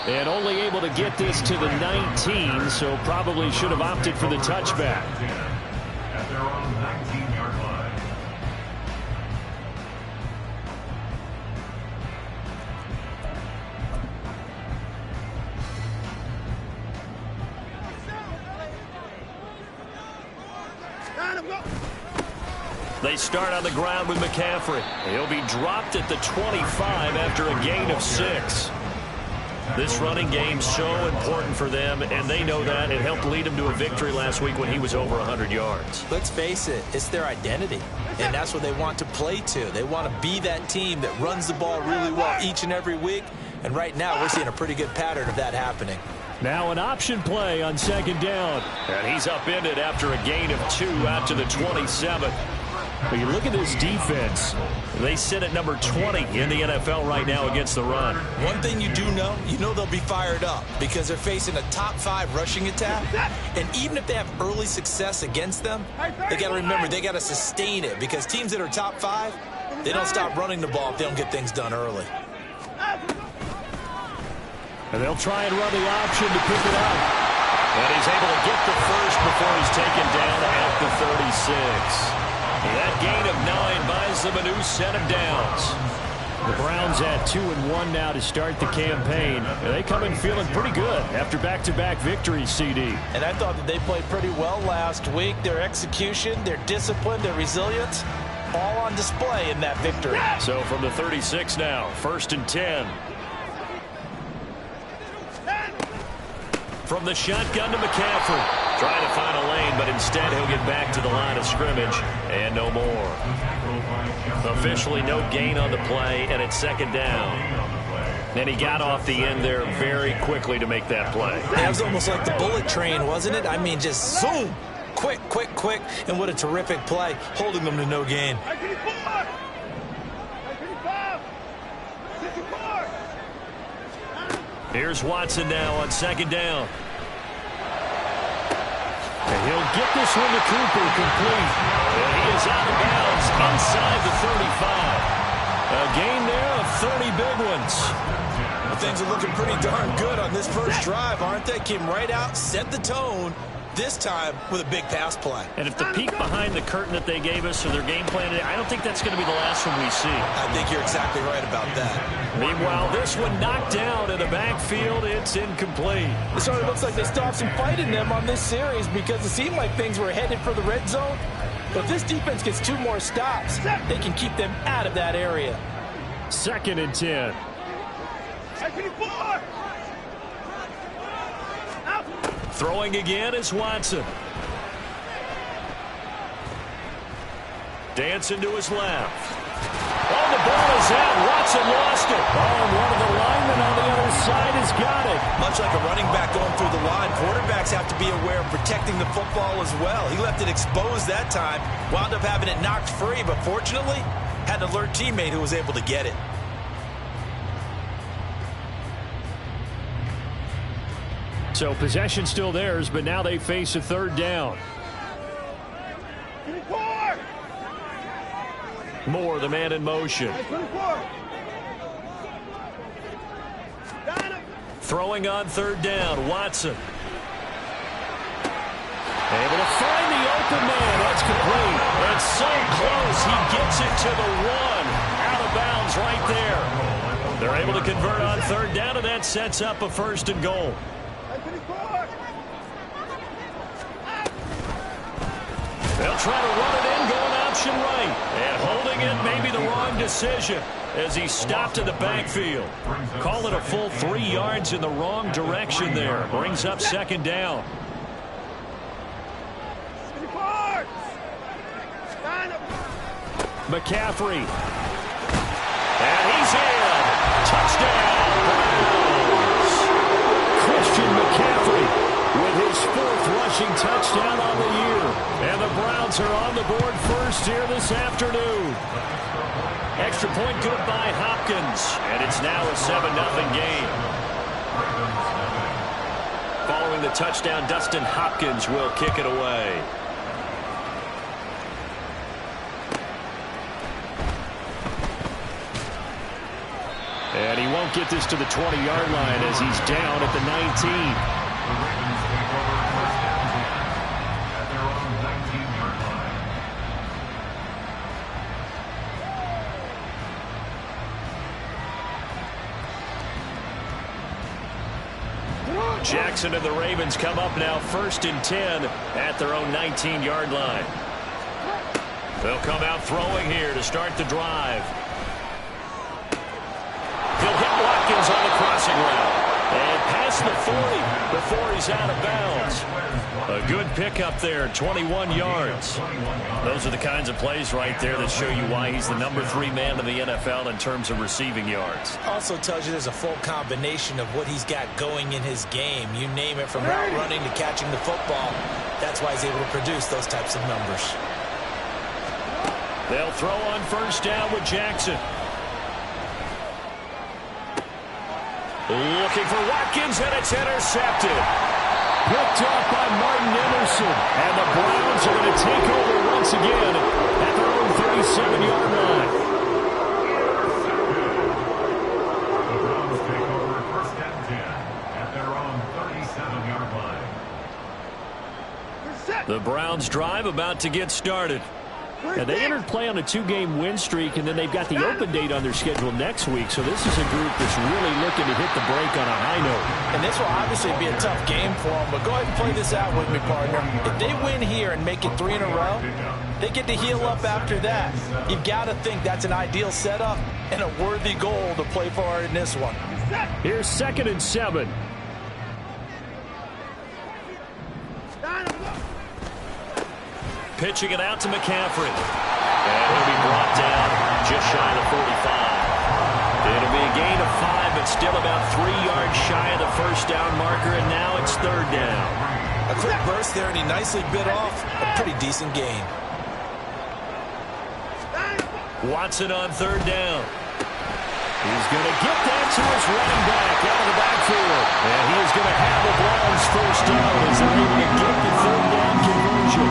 And only able to get this to the 19, so probably should have opted for the touchback. At their own 19-yard line. They start on the ground with McCaffrey. He'll be dropped at the 25 after a gain of 6. This running game so important for them, and they know that. It helped lead them to a victory last week when he was over 100 yards. Let's face it, it's their identity, and that's what they want to play to. They want to be that team that runs the ball really well each and every week, and right now we're seeing a pretty good pattern of that happening. Now an option play on second down, and he's upended after a gain of 2 out to the 27. But you look at this defense, they sit at number 20 in the NFL right now against the run. One thing you do know, they'll be fired up because they're facing a top 5 rushing attack. And even if they have early success against them, they got to remember they got to sustain it because teams that are top 5, they don't stop running the ball if they don't get things done early. And they'll try and run the option to pick it up. And he's able to get the first before he's taken down at the 36. That gain of 9 buys them a new set of downs. The Browns at 2-1 now to start the campaign. They come in feeling pretty good after back-to-back victories, CD. And I thought that they played pretty well last week. Their execution, their discipline, their resilience, all on display in that victory. So from the 36 now, 1st and 10. From the shotgun to McCaffrey. Trying to find a lane, but instead he'll get back to the line of scrimmage and no more. Officially no gain on the play, and it's second down. And he got off the end there very quickly to make that play. That was almost like the bullet train, wasn't it? I mean, just zoom. Quick, quick, quick. And what a terrific play, holding them to no gain. Here's Watson now on second down. And he'll get this one to Cooper complete. And he is out of bounds inside the 35. A gain there of 30 big ones. Well, things are looking pretty darn good on this first drive, aren't they? Came right out, set the tone, this time with a big pass play. And if the peek behind the curtain that they gave us or their game plan today, I don't think that's going to be the last one we see. I think you're exactly right about that. Meanwhile, this one knocked down in the backfield. It's incomplete. It sort of looks like they stopped some fight in them on this series because it seemed like things were headed for the red zone. But if this defense gets 2 more stops, they can keep them out of that area. 2nd and 10. Throwing again is Watson. Dancing to his left. Oh, the ball is out. Watson lost it. Oh, and one of the linemen on the other side has got it. Much like a running back going through the line, quarterbacks have to be aware of protecting the football as well. He left it exposed that time, wound up having it knocked free, but fortunately, had an alert teammate who was able to get it. So possession still theirs, but now they face a 3rd down. Moore, the man in motion. Throwing on 3rd down, Watson. Able to find the open man. That's complete. It's so close. He gets it to the 1. Out of bounds right there. They're able to convert on 3rd down, and that sets up a 1st and goal. They'll try to run it in, going option right. And holding it may be the wrong decision as he stopped in the backfield. Call it a full 3 yards in the wrong direction there. Brings up 2nd down. McCaffrey. And he's in. Touchdown, Browns. Christian McCaffrey with his 4th rushing touchdown on the year. And the Browns are on the board first here this afternoon. Extra point good by Hopkins. And it's now a 7-0 game. Following the touchdown, Dustin Hopkins will kick it away. And he won't don't get this to the 20-yard line as he's down at the 19. The Ravens take over first down at their own 19-yard line. Jackson and the Ravens come up now 1st and 10 at their own 19-yard line. They'll come out throwing here to start the drive. He'll hit Watkins on the crossing route. And past the 40 before he's out of bounds. A good pickup there, 21 yards. Those are the kinds of plays right there that show you why he's the number 3 man in the NFL in terms of receiving yards. Also tells you there's a full combination of what he's got going in his game. You name it, from route running to catching the football. That's why he's able to produce those types of numbers. They'll throw on first down with Jackson. Looking for Watkins, and it's intercepted. Picked up by Martin Emerson. And the Browns are going to take over once again at their own 37-yard line. The Browns take over first and 10 at their own 37-yard line. The Browns drive about to get started. And they entered play on a 2-game win streak, and then they've got the open date on their schedule next week. So this is a group that's really looking to hit the break on a high note. And this will obviously be a tough game for them, but go ahead and play this out with me, partner. If they win here and make it 3 in a row, they get to heal up after that. You've got to think that's an ideal setup and a worthy goal to play for in this one. Here's 2nd and 7. Pitching it out to McCaffrey. And he'll be brought down just shy of the 45. It'll be a gain of 5, but still about 3 yards shy of the first down marker, and now it's 3rd down. A quick burst there, and he nicely bit off a pretty decent gain. Watson on 3rd down. He's going to get that to his running back out of the backfield. And he is going to have the Browns first down as they're able to get the 3rd down conversion.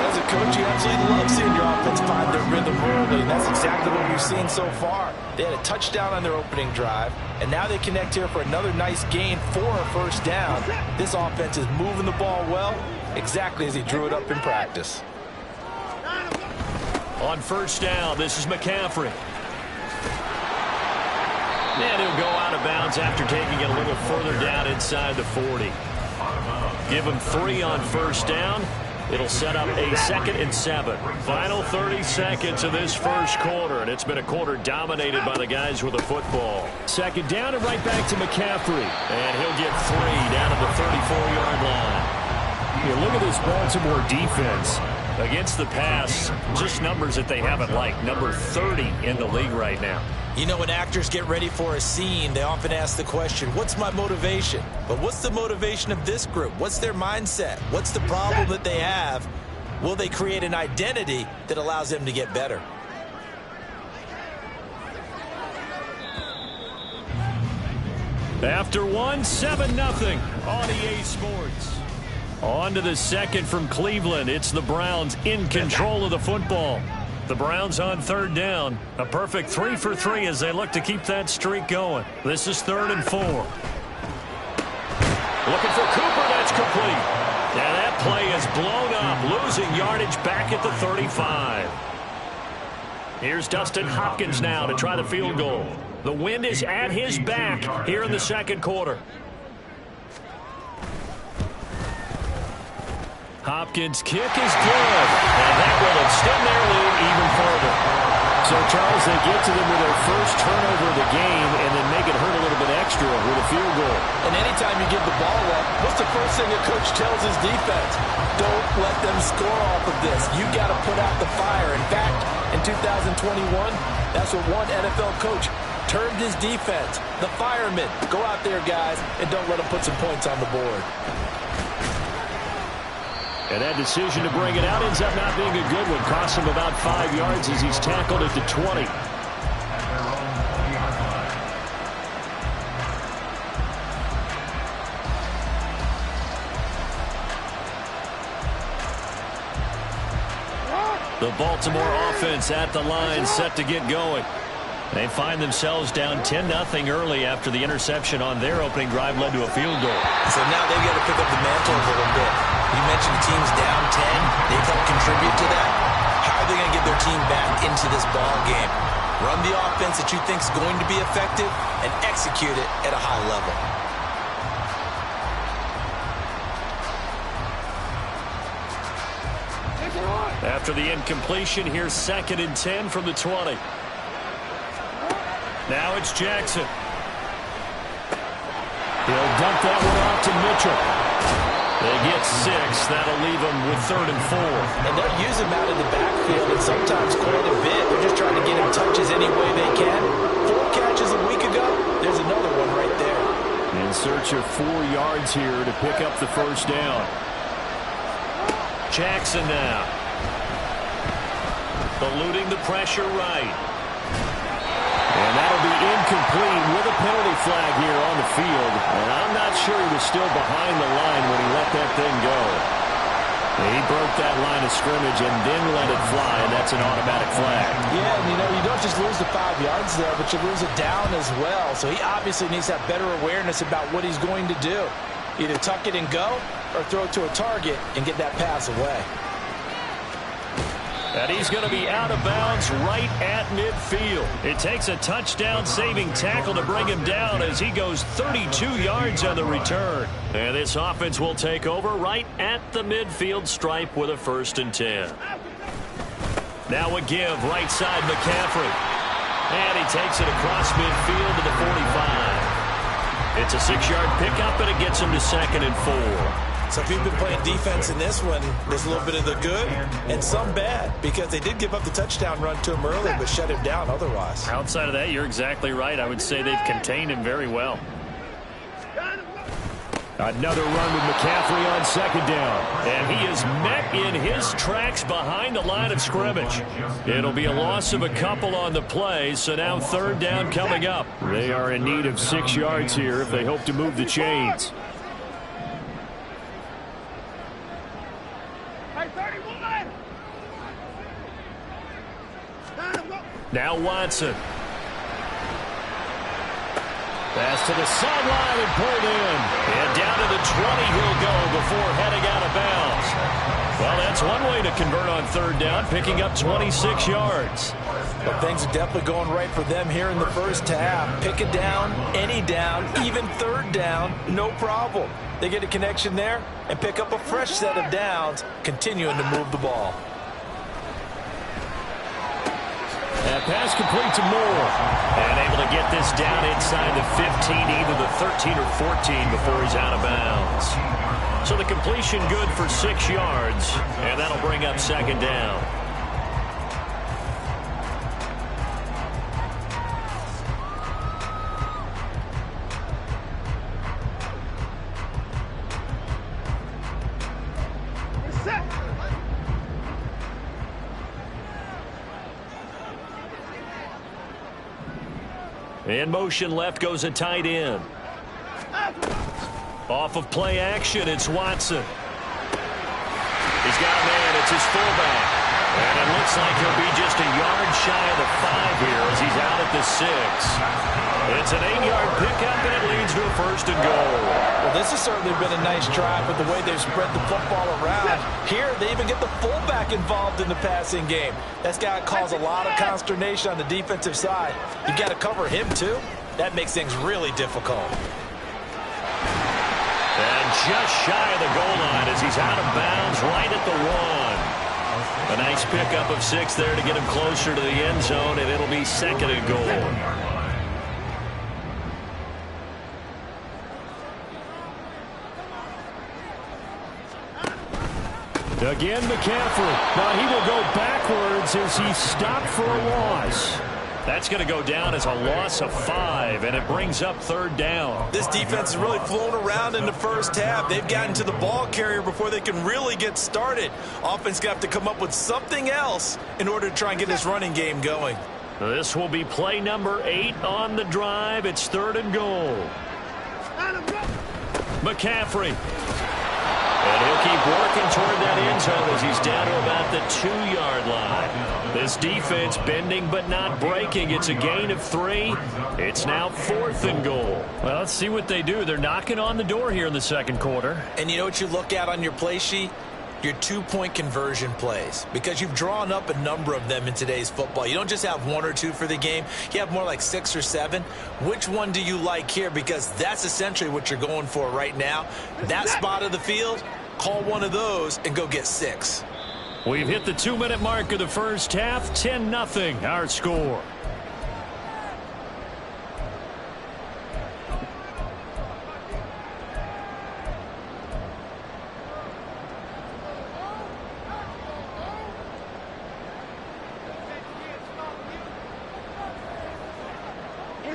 As a coach, you absolutely love seeing your offense find their rhythm early, and that's exactly what we've seen so far. They had a touchdown on their opening drive, and now they connect here for another nice gain for a first down. This offense is moving the ball well, exactly as he drew it up in practice. On first down, this is McCaffrey. And he'll go out of bounds after taking it a little further down inside the 40. Give him 3 on first down. It'll set up a 2nd and 7. Final 30 seconds of this first quarter, and it's been a quarter dominated by the guys with the football. 2nd down and right back to McCaffrey. And he'll get 3 down at the 34-yard line. You look at this Baltimore defense. Against the pass, just numbers that they haven't liked. Number 30 in the league right now. You know, when actors get ready for a scene, they often ask the question, what's my motivation? But what's the motivation of this group? What's their mindset? What's the problem that they have? Will they create an identity that allows them to get better? After 1, 7-0 on EA Sports. On to the second from Cleveland. It's the Browns in control of the football. The Browns on 3rd down. A perfect 3 for 3 as they look to keep that streak going. This is 3rd and 4. Looking for Cooper. That's complete. And that play is blown up, losing yardage back at the 35. Here's Dustin Hopkins now to try the field goal. The wind is at his back here in the 2nd quarter. Hopkins' kick is good, and that will extend their lead even further. So, Charles, they get to them with their first turnover of the game and then make it hurt a little bit extra with a field goal. And anytime you give the ball up, what's the first thing a coach tells his defense? Don't let them score off of this. You got to put out the fire. In fact, in 2021, that's what one NFL coach termed his defense, the firemen. Go out there, guys, and don't let them put some points on the board. And that decision to bring it out ends up not being a good one. Costs him about 5 yards as he's tackled at the 20. The Baltimore offense at the line, set to get going. They find themselves down 10-0 early after the interception on their opening drive led to a field goal. So now they've got to pick up the mantle a little bit. You mentioned the team's down 10. They've helped contribute to that. How are they going to get their team back into this ball game? Run the offense that you think is going to be effective and execute it at a high level. After the incompletion, here's 2nd and 10 from the 20. Now it's Jackson. He'll dump that one off to Mitchell. They get 6. That'll leave them with 3rd and 4. And they'll use him out in the backfield and sometimes quite a bit. They're just trying to get him touches any way they can. 4 catches a week ago. There's another one right there. In search of 4 yards here to pick up the first down. Jackson now. Eluding the pressure right. And that'll be incomplete with a penalty flag here on the field. And I'm not sure he was still behind the line when he let that thing go. He broke that line of scrimmage and then let it fly, and that's an automatic flag. Yeah, and you don't just lose the 5 yards there, but you lose it down as well. So he obviously needs to have better awareness about what he's going to do. Either tuck it and go or throw it to a target and get that pass away. And he's going to be out of bounds right at midfield. It takes a touchdown-saving tackle to bring him down as he goes 32 yards on the return. And this offense will take over right at the midfield stripe with a 1st and 10. Now a give, right side McCaffrey. And he takes it across midfield to the 45. It's a 6-yard pickup, and it gets him to 2nd and 4. So if you've been playing defense in this one, there's a little bit of the good and some bad because they did give up the touchdown run to him early but shut him down otherwise. Outside of that, you're exactly right. I would say they've contained him very well. Another run with McCaffrey on 2nd down. And he is met in his tracks behind the line of scrimmage. It'll be a loss of a couple on the play, so now 3rd down coming up. They are in need of 6 yards here if they hope to move the chains. Now Watson. Pass to the sideline and pulled in. And down to the 20 he'll go before heading out of bounds. Well, that's one way to convert on 3rd down, picking up 26 yards. But things are definitely going right for them here in the first half. Pick it down, any down, even 3rd down, no problem. They get a connection there and pick up a fresh set of downs, continuing to move the ball. That pass complete to Moore. And able to get this down inside the 15, either the 13 or 14 before he's out of bounds. So the completion good for 6 yards, and that'll bring up 2nd down. In motion left goes a tight end. Off of play action, it's Watson. He's got a man, it's his fullback. And it looks like he'll be just a yard shy of the 5 here as he's out at the 6. It's an 8-yard pickup, and it leads to a 1st and goal. Well, this has certainly been a nice drive with the way they've spread the football around. Here, they even get the fullback involved in the passing game. That's got to cause a lot of consternation on the defensive side. You got to cover him, too. That makes things really difficult. And just shy of the goal line as he's out of bounds right at the 1. A nice pickup of 6 there to get him closer to the end zone, and it'll be 2nd and goal. Again, McCaffrey. Now he will go backwards as he's stopped for a loss. That's going to go down as a loss of 5, and it brings up 3rd down. This defense has really flown around in the first half. They've gotten to the ball carrier before they can really get started. Offense going to have to come up with something else in order to try and get this running game going. This will be play number 8 on the drive. It's 3rd and goal. McCaffrey. And he'll keep working toward that end zone as he's down to about the 2-yard line. This defense bending but not breaking. It's a gain of 3. It's now 4th and goal. Well, let's see what they do. They're knocking on the door here in the second quarter. And you know what you look at on your play sheet? Your 2-point conversion plays, because you've drawn up a number of them in today's football. You don't just have 1 or 2 for the game. You have more like 6 or 7. Which one do you like here? Because that's essentially what you're going for right now. That spot of the field, call one of those and go get 6. We've hit the 2-minute mark of the first half. 10-0 our score.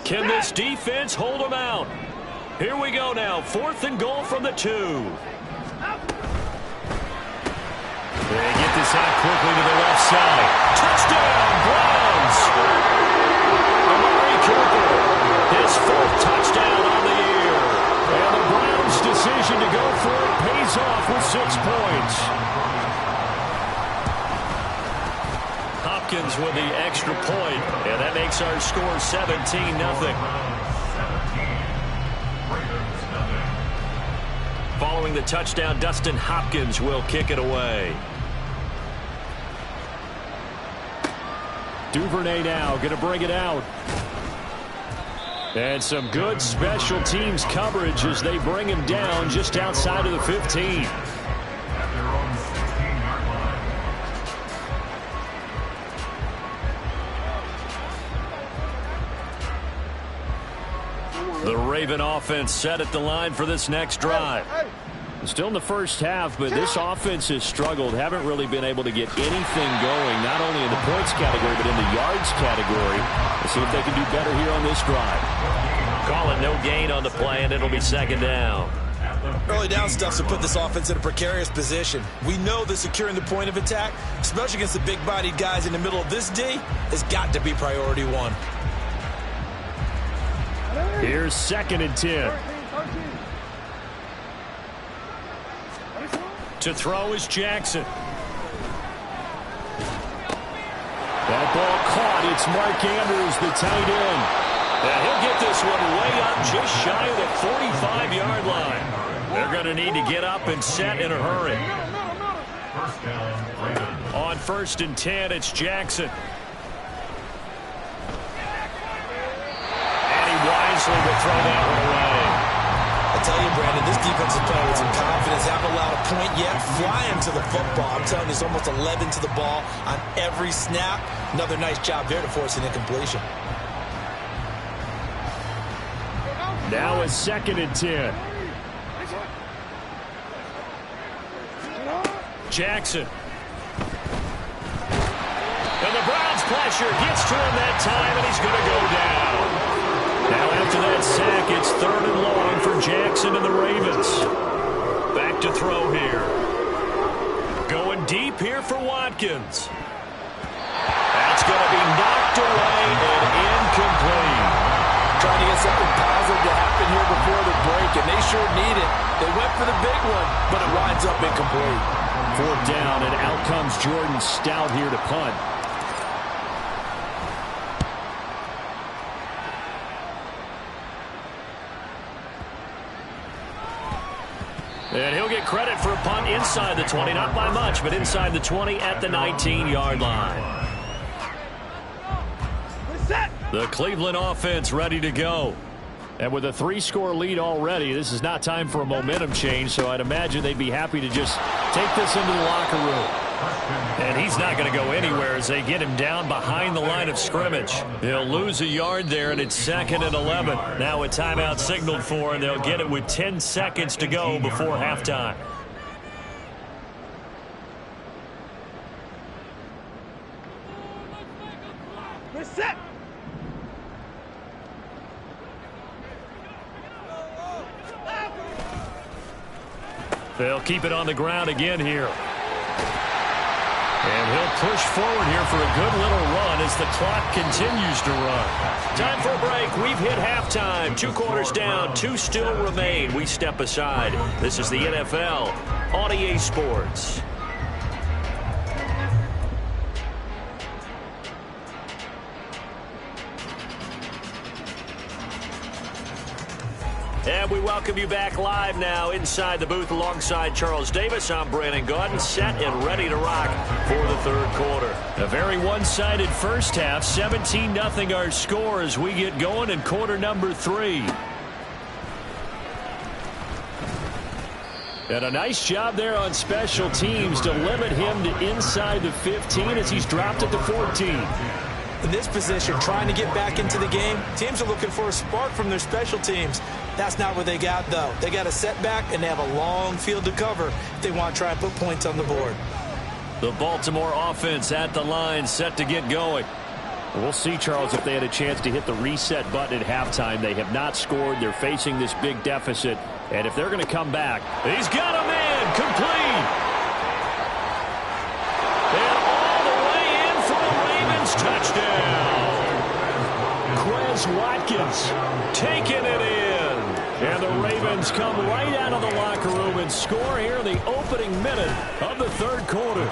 Can this defense hold them out? Here we go now. 4th and goal from the 2. They get this out quickly to the left side. Touchdown, Browns! Amari Cooper, his 4th touchdown on the year. And the Browns' decision to go for it pays off with 6 points. Hopkins with the extra point, and that makes our score 17-0. Following the touchdown, Dustin Hopkins will kick it away. Duvernay now going to bring it out. And some good special teams coverage as they bring him down just outside of the 15. The Raven offense set at the line for this next drive. Still in the first half, but this offense has struggled. Haven't really been able to get anything going, not only in the points category, but in the yards category. Let's see if they can do better here on this drive. Call it no gain on the play, and it'll be 2nd down. Early down stuff to put this offense in a precarious position. We know that securing the point of attack, especially against the big-bodied guys in the middle of this D, has got to be priority 1. Here's 2nd and 10. To throw is Jackson. That ball caught. It's Mark Andrews, the tight end. And he'll get this one way up just shy of the 45-yard line. They're going to need to get up and set in a hurry. On 1st and 10, it's Jackson. Wisely will throw that one away. I tell you, Brandon, this defense is playing with some confidence. Haven't allowed a point yet. Flying to the football. I'm telling you, it's almost 11 to the ball on every snap. Another nice job there to force an incompletion. Now it's 2nd and 10. Jackson. And the Browns' pressure gets to him that time, and he's going to go down. Now after that sack, it's 3rd and long for Jackson and the Ravens. Back to throw here. Going deep here for Watkins. That's going to be knocked away and incomplete. Trying to get something positive to happen here before the break, and they sure need it. They went for the big one, but it winds up incomplete. 4th down, and out comes Jordan Stout here to punt. And he'll get credit for a punt inside the 20, not by much, but inside the 20 at the 19-yard line. The Cleveland offense ready to go. And with a 3-score lead already, this is not time for a momentum change, so I'd imagine they'd be happy to just take this into the locker room. And he's not going to go anywhere as they get him down behind the line of scrimmage. They'll lose a yard there, and it's 2nd and 11. Now a timeout signaled for, and they'll get it with 10 seconds to go before halftime. Reset. They'll keep it on the ground again here. And he'll push forward here for a good little run as the clock continues to run. Time for a break. We've hit halftime. 2 quarters down, 2 still remain. We step aside. This is the NFL on EA Sports. And we welcome you back live now inside the booth alongside Charles Davis. I'm Brandon Gaudin, set and ready to rock for the third quarter. A very one-sided first half, 17-0 our score as we get going in quarter number 3. And a nice job there on special teams to limit him to inside the 15 as he's dropped it to 14. In this position, trying to get back into the game, teams are looking for a spark from their special teams. That's not what they got, though. They got a setback, and they have a long field to cover if they want to try and put points on the board. The Baltimore offense at the line, set to get going. We'll see, Charles, if they had a chance to hit the reset button at halftime. They have not scored. They're facing this big deficit. And if they're going to come back, he's got a man complete. And all the way in for a Ravens touchdown. Quez Watkins taking it in. And the Ravens come right out of the locker room and score here in the opening minute of the third quarter.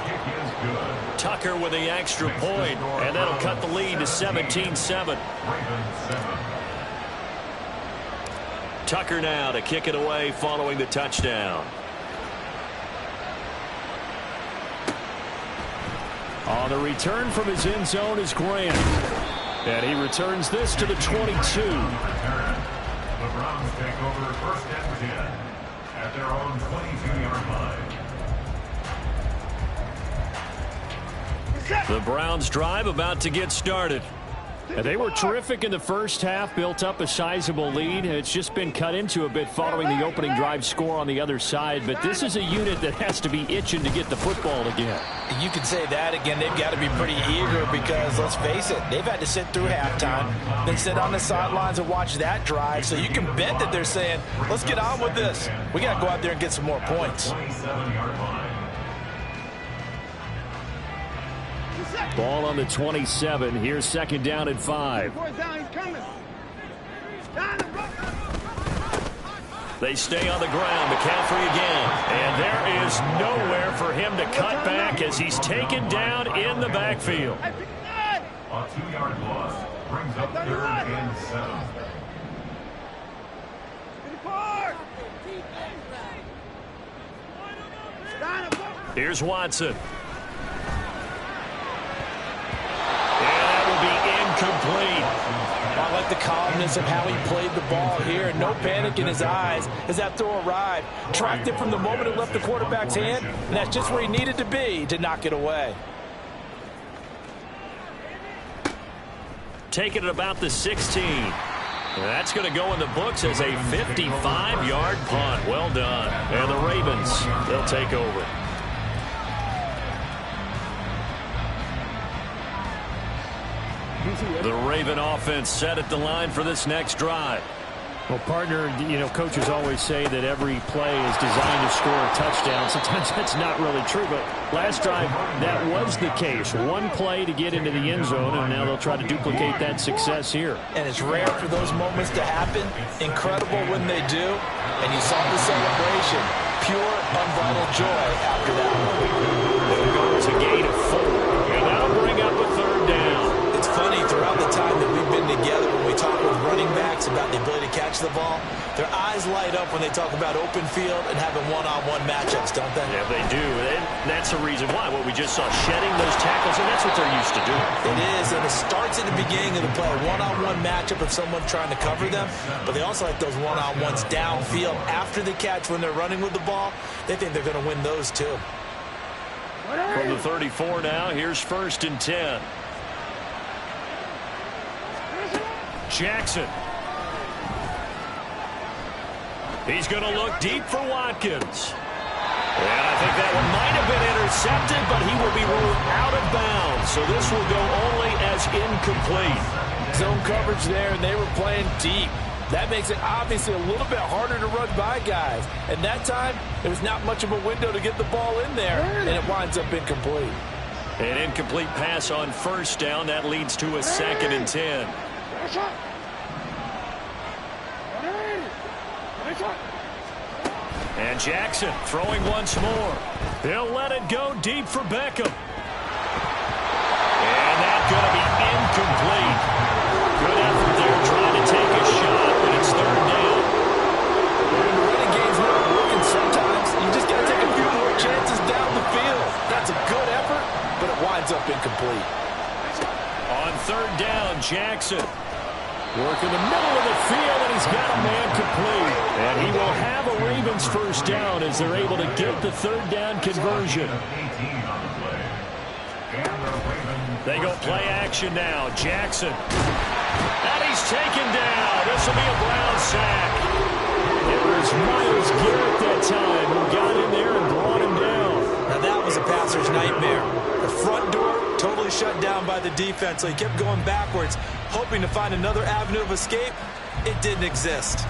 Tucker with the extra point, and that'll cut the lead to 17-7. Tucker now to kick it away following the touchdown. On the return from his end zone is Grant. And he returns this to the 22. The Browns take over first and 10 at their own 22-yard line. The Browns drive about to get started. And they were terrific in the first half, built up a sizable lead. It's just been cut into a bit following the opening drive score on the other side. But this is a unit that has to be itching to get the football again. You could say that again. They've got to be pretty eager because, let's face it, they've had to sit through halftime, then sit on the sidelines and watch that drive. So you can bet that they're saying, let's get on with this. We got to go out there and get some more points. 27-yard line. Ball on the 27. Here's second down and 5. They stay on the ground. McCaffrey again. And there is nowhere for him to cut back as he's taken down in the backfield. A 2-yard loss brings up third and 7. Here's Watson. Incomplete. I like the calmness of how he played the ball here. No panic in his eyes as that throw arrived. Tracked it from the moment it left the quarterback's hand, and that's just where he needed to be to knock it away. Taking it about the 16. That's going to go in the books as a 55-yard punt. Well done. And the Ravens, they'll take over. The Raven offense set at the line for this next drive. Well, partner, coaches always say that every play is designed to score a touchdown. Sometimes that's not really true, but last drive, that was the case. One play to get into the end zone, and now they'll try to duplicate that success here. And it's rare for those moments to happen. Incredible when they do. And you saw the celebration. Pure, unbridled joy after that one. They'll go to gain of 4, and that'll bring up a third down. It's funny, throughout the time that we've been together, when we talk with running backs about the ability to catch the ball, their eyes light up when they talk about open field and having one-on-one matchups, don't they? Yeah, they do. And that's the reason why. What we just saw, shedding those tackles, and that's what they're used to doing. It is, and it starts at the beginning of the play. One-on-one matchup of someone trying to cover them, but they also like those one-on-ones downfield after the catch when they're running with the ball. They think they're going to win those, too. From the 34 now, here's first and 10. Jackson. He's going to look deep for Watkins. And I think that one might have been intercepted, but he will be ruled out of bounds. So this will go only as incomplete. Zone coverage there, and they were playing deep. That makes it obviously a little bit harder to run by guys. And that time, there was not much of a window to get the ball in there, and it winds up incomplete. An incomplete pass on first down. That leads to a 2nd and 10. And Jackson throwing once more. He'll let it go deep for Beckham. And that's going to be incomplete. Good effort there trying to take a shot, but it's 3rd down. When the running game's not working, sometimes you just got to take a few more chances down the field. That's a good effort, but it winds up incomplete. On 3rd down, Jackson. Working the middle of the field, and he's got a man complete. And he will have a Ravens 1st down as they're able to get the 3rd down conversion. They go play action now. Jackson. And he's taken down. This will be a Brown sack. It was Myles Garrett that time who got in there and brought him down. Now that was a passer's nightmare. The front door totally shut down by the defense, so he kept going backwards, hoping to find another avenue of escape. It didn't exist.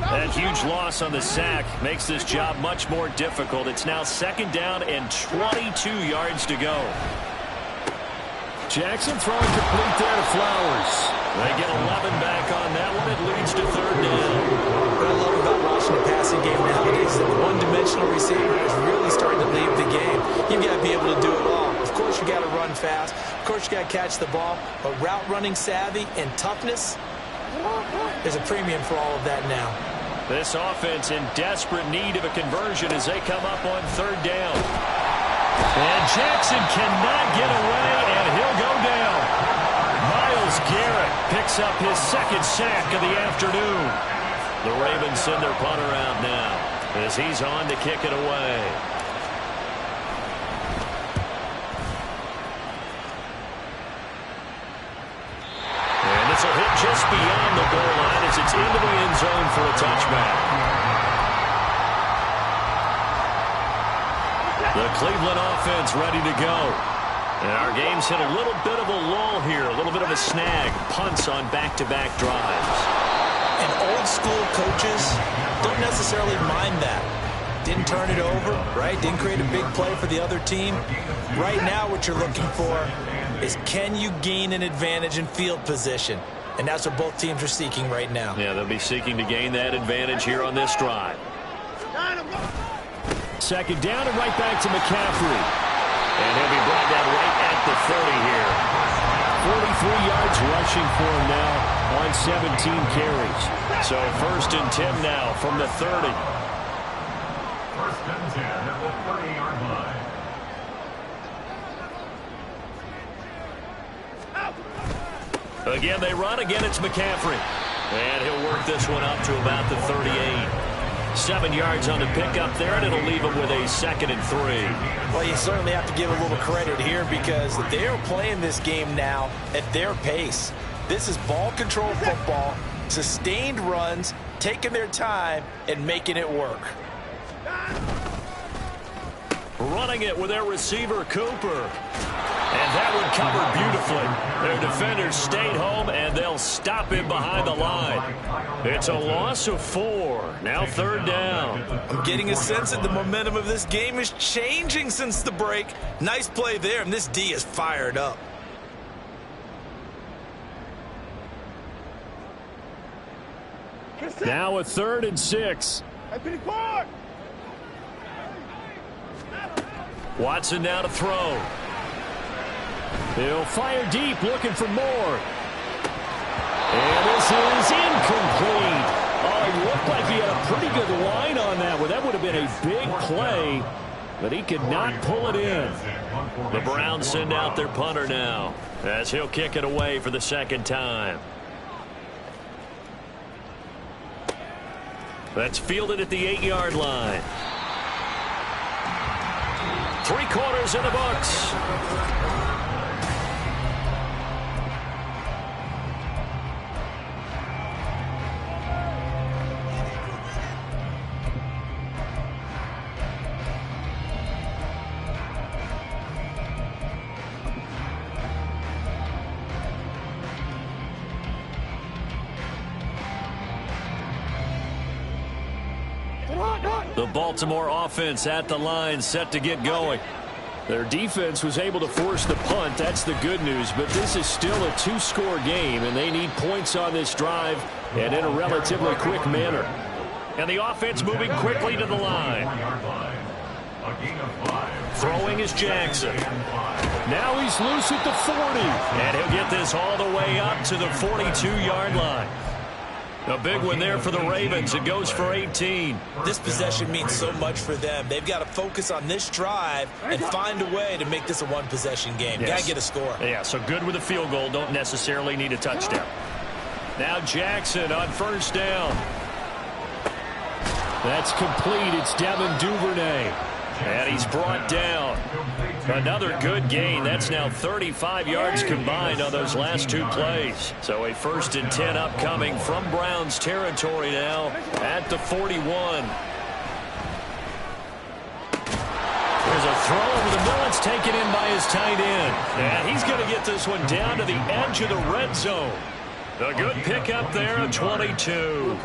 That huge loss on the sack makes this job much more difficult. It's now 2nd down and 22 yards to go. Jackson throwing complete there to Flowers. They get 11 back on that one. It leads to 3rd down. What I love about watching the passing game nowadays is that the one-dimensional receiver is really starting to leave the game. You've got to be able to do it all. Of course, you got to run fast. Of course, you got to catch the ball. But route running savvy and toughness, there's a premium for all of that now. This offense in desperate need of a conversion as they come up on 3rd down. And Jackson cannot get away, and he'll go down. Myles Garrett picks up his 2nd sack of the afternoon. The Ravens send their punter out now as he's on to kick it away. And this will hit just beyond the goal line as it's into the end zone for a touchback. The Cleveland offense ready to go. And our game's hit a little bit of a lull here, a little bit of a snag. Punts on back-to-back drives. And old-school coaches don't necessarily mind that. Didn't turn it over, right? Didn't create a big play for the other team. Right now what you're looking for is can you gain an advantage in field position? And that's what both teams are seeking right now. Yeah, they'll be seeking to gain that advantage here on this drive. 2nd down and right back to McCaffrey. And he'll be brought down right at the 30 here. 43 yards rushing for him now on 17 carries. So 1st and 10 now from the 30. 1st and 10 at the 30-yard line. Again, they run. Again, it's McCaffrey. And he'll work this one up to about the 38. 7 yards on the pickup there, and it'll leave him with a 2nd and 3. Well, you certainly have to give a little credit here because they're playing this game now at their pace. This is ball control football, sustained runs, taking their time, and making it work. Running it with their receiver, Cooper. And that one covered beautifully. Their defenders stayed home, and they'll stop him behind the line. It's a loss of 4. Now 3rd down. I'm getting a sense that the momentum of this game is changing since the break. Nice play there, and this D is fired up. Now a 3rd and 6. Watson now to throw. He'll fire deep, looking for more. And this is incomplete. Oh, it looked like he had a pretty good line on that one. That would have been a big play, but he could not pull it in. The Browns send out their punter now as he'll kick it away for the 2nd time. That's fielded at the 8-yard line. 3 quarters in the books. The Baltimore offense at the line, set to get going. Their defense was able to force the punt. That's the good news. But this is still a two-score game, and they need points on this drive and in a relatively quick manner. And the offense moving quickly to the line. Throwing is Jackson. Now he's loose at the 40. And he'll get this all the way up to the 42-yard line. A big one there for the Ravens. It goes for 18. This possession means so much for them. They've got to focus on this drive and find a way to make this a one-possession game. Yes. Got to get a score. Yeah, so good with a field goal. Don't necessarily need a touchdown. Now Jackson on first down. That's complete. It's Devin Duvernay. And he's brought down. Another good gain. That's now 35 yards combined on those last two plays. So a 1st and 10 upcoming from Browns territory now at the 41. There's a throw over the middle. It's taken in by his tight end. And he's going to get this one down to the edge of the red zone. A good pickup there at 22.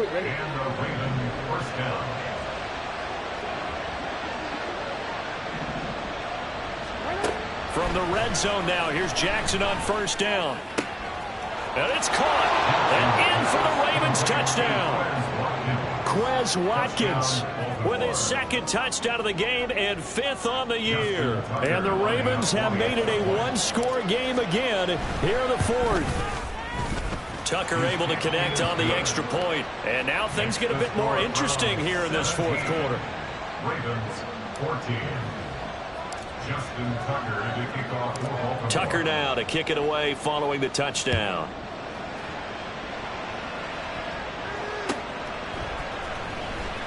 From the red zone now, here's Jackson on first down. And it's caught. And in for the Ravens touchdown. Quez Watkins with his 2nd touchdown of the game and 5th on the year. And the Ravens have made it a one-score game again here in the 4th. Tucker able to connect on the extra point. And now things get a bit more interesting here in this 4th quarter. Ravens 14. Justin Tucker to kick off. Tucker now to kick it away following the touchdown.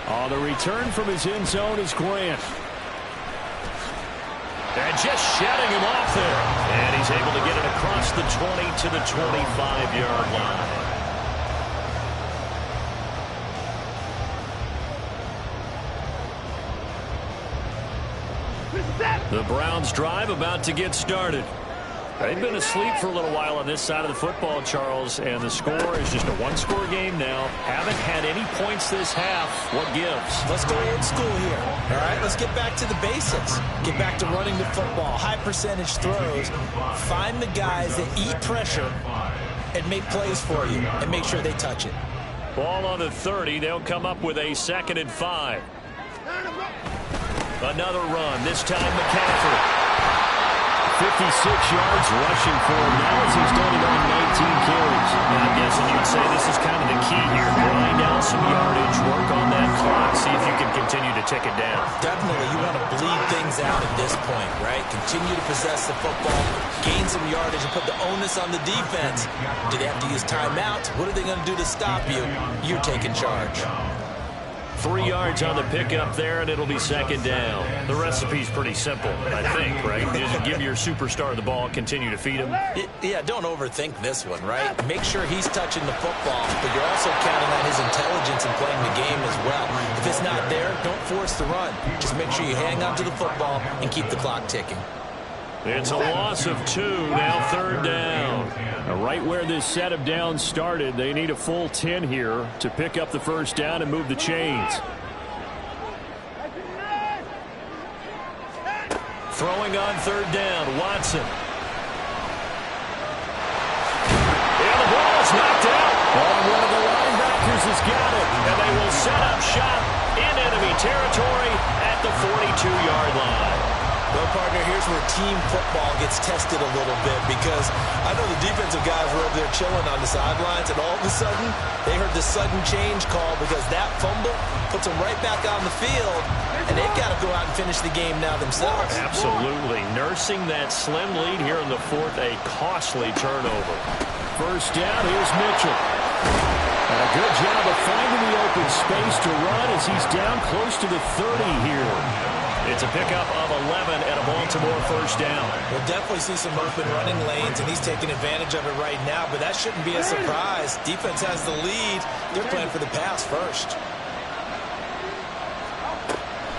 On the return from his end zone is Grant. And just shutting him off there. And he's able to get it across the 20 to the 25-yard line. The Browns drive about to get started. They've been asleep for a little while on this side of the football, Charles, and the score is just a one-score game now. Haven't had any points this half. What gives? Let's go old school here. All right, let's get back to the basics. Get back to running the football, high-percentage throws. Find the guys that eat pressure and make plays for you and make sure they touch it. Ball on the 30. They'll come up with a 2nd and 5. Another run, this time McCaffrey. 56 yards rushing for him now as he's done it on 19 carries. And I'm guessing you'd say this is kind of the key here. Grind out some yardage, work on that clock, see if you can continue to tick it down. Definitely, you want to bleed things out at this point, right? Continue to possess the football, gain some yardage, and put the onus on the defense. Do they have to use timeouts? What are they going to do to stop you? You're taking charge. 3 yards on the pickup there, and it'll be 2nd down. The recipe's pretty simple, I think, right? You just give your superstar the ball, continue to feed him. Yeah, don't overthink this one, right? Make sure he's touching the football, but you're also counting on his intelligence in playing the game as well. If it's not there, don't force the run. Just make sure you hang on to the football and keep the clock ticking. It's a loss of 2, now 3rd down. Now, right where this set of downs started, they need a full 10 here to pick up the 1st down and move the chains. Throwing on 3rd down, Watson. And the ball is knocked out. And one of the linebackers has got it. And they will set up shop in enemy territory at the 42-yard line. Well, partner, here's where team football gets tested a little bit because I know the defensive guys were over there chilling on the sidelines, and all of a sudden, they heard the sudden change call because that fumble puts them right back on the field, and they've got to go out and finish the game now themselves. Absolutely. Nursing that slim lead here in the 4th, a costly turnover. 1st down, here's Mitchell. And a good job of finding the open space to run as he's down close to the 30 here. It's a pickup of 11 and a Baltimore 1st down. We'll definitely see some open running lanes, and he's taking advantage of it right now, but that shouldn't be a surprise. Defense has the lead. They're playing for the pass first.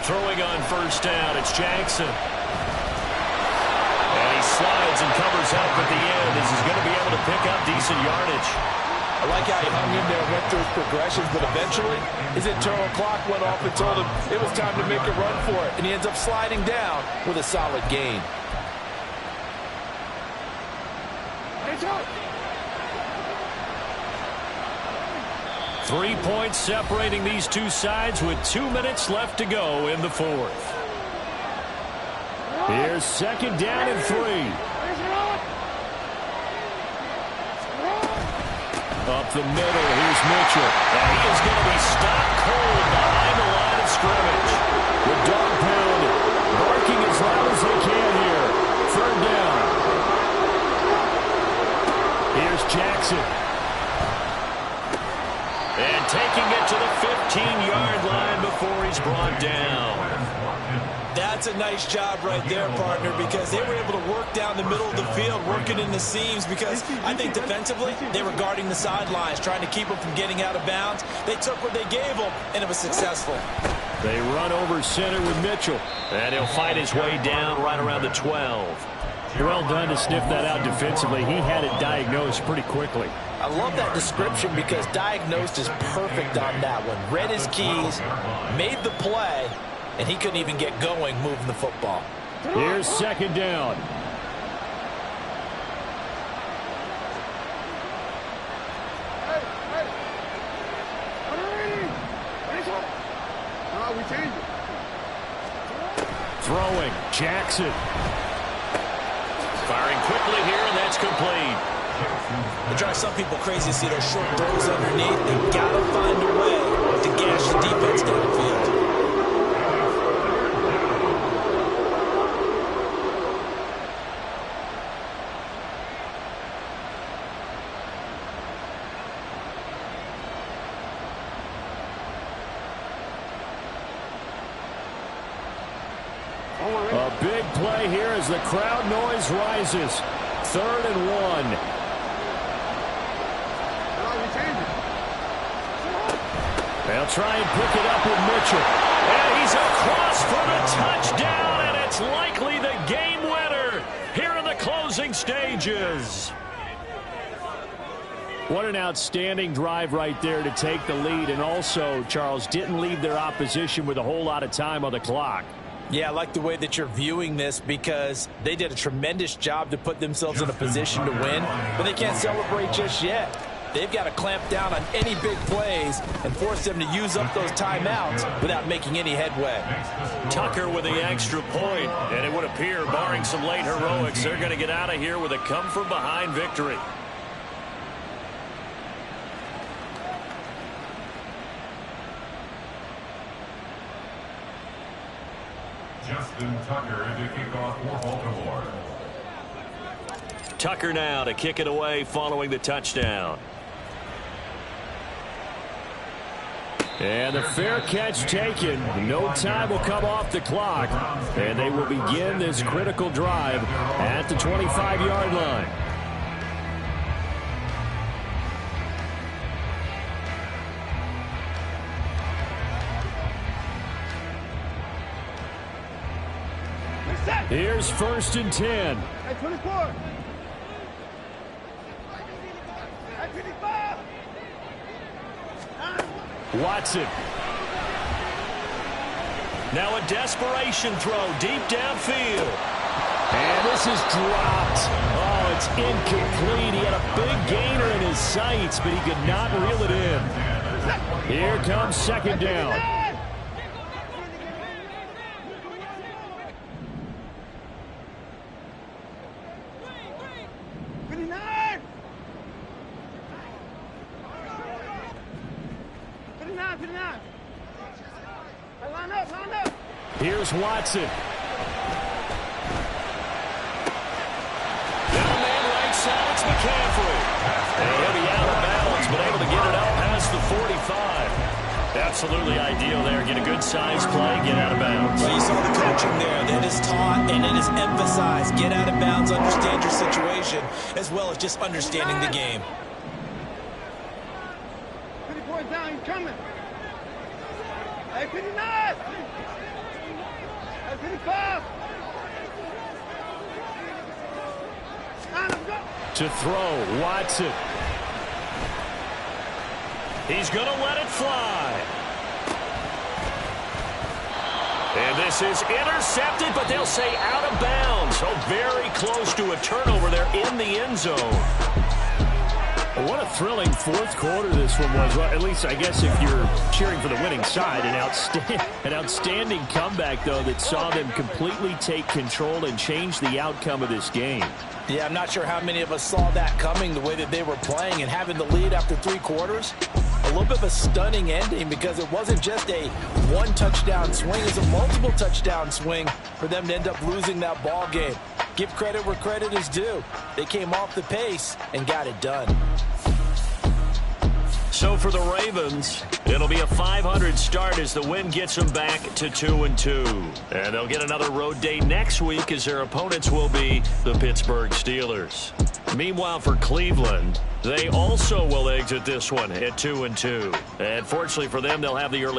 Throwing on 1st down, it's Jackson. And he slides and covers up at the end as he's going to be able to pick up decent yardage. I like how he hung in there and went through his progressions, but eventually his internal clock went off and told him it was time to make a run for it, and he ends up sliding down with a solid gain. Hey, Joe. 3 points separating these two sides with 2 minutes left to go in the fourth. Here's second down and 3. Up the middle, here's Mitchell. And he is going to be stopped cold behind the line of scrimmage. The dog pound barking as loud as they can here. Third down. Here's Jackson. And taking it to the 15-yard line before he's brought down. That's a nice job right there, partner, because they were able to work down the middle of the field, working in the seams, because I think defensively they were guarding the sidelines, trying to keep them from getting out of bounds. They took what they gave them, and it was successful. They run over center with Mitchell, and he'll fight his way down right around the 12. Well done to sniff that out defensively. He had it diagnosed pretty quickly. I love that description because diagnosed is perfect on that one. Read his keys, made the play, and he couldn't even get going moving the football. Here's second down. Throwing, Jackson. Firing quickly here, and that's complete. It drives some people crazy to see those short throws underneath. They've got to find a way to gash the defense downfield. A big play here as the crowd noise rises. 3rd and 1. They'll try and pick it up with Mitchell. And he's across for the touchdown, and it's likely the game winner here in the closing stages. What an outstanding drive right there to take the lead, and also, Charles, didn't leave their opposition with a whole lot of time on the clock. Yeah, I like the way that you're viewing this because they did a tremendous job to put themselves in a position to win, but they can't celebrate just yet. They've got to clamp down on any big plays and force them to use up those timeouts without making any headway. Tucker with the extra point, and it would appear, barring some late heroics, they're going to get out of here with a come-from-behind victory. Justin Tucker to kick off for Baltimore. Tucker now to kick it away following the touchdown. And the fair catch taken. No time will come off the clock. And they will begin this critical drive at the 25-yard line. Here's 1st and 10. Hey, 24. Watson. Now a desperation throw deep downfield. And this is dropped. Oh, it's incomplete. He had a big gainer in his sights, but he could not reel it in. Here comes second down. Here's Watson. Down man right side, it's McCaffrey. And he'll be out of bounds, but able to get it out past the 45. Absolutely ideal there. Get a good size play, get out of bounds. Well, you saw the coaching there. That is taught and it is emphasized. Get out of bounds, understand your situation, as well as just understanding the game. 24 down, he's coming. Hey, 59! To throw, Watson. He's going to let it fly. And this is intercepted, but they'll say out of bounds. So very close to a turnover there in the end zone. What a thrilling fourth quarter this one was. Well, at least, I guess, if you're cheering for the winning side, an outstanding comeback, though, that saw them completely take control and change the outcome of this game. Yeah, I'm not sure how many of us saw that coming, the way that they were playing and having the lead after 3 quarters. A little bit of a stunning ending because it wasn't just a one-touchdown swing. It was a multiple touchdown swing for them to end up losing that ball game. Give credit where credit is due. They came off the pace and got it done. So for the Ravens, it'll be a .500 start as the win gets them back to 2-2. And they'll get another road day next week as their opponents will be the Pittsburgh Steelers. Meanwhile, for Cleveland, they also will exit this one at 2-2. And fortunately for them, they'll have the early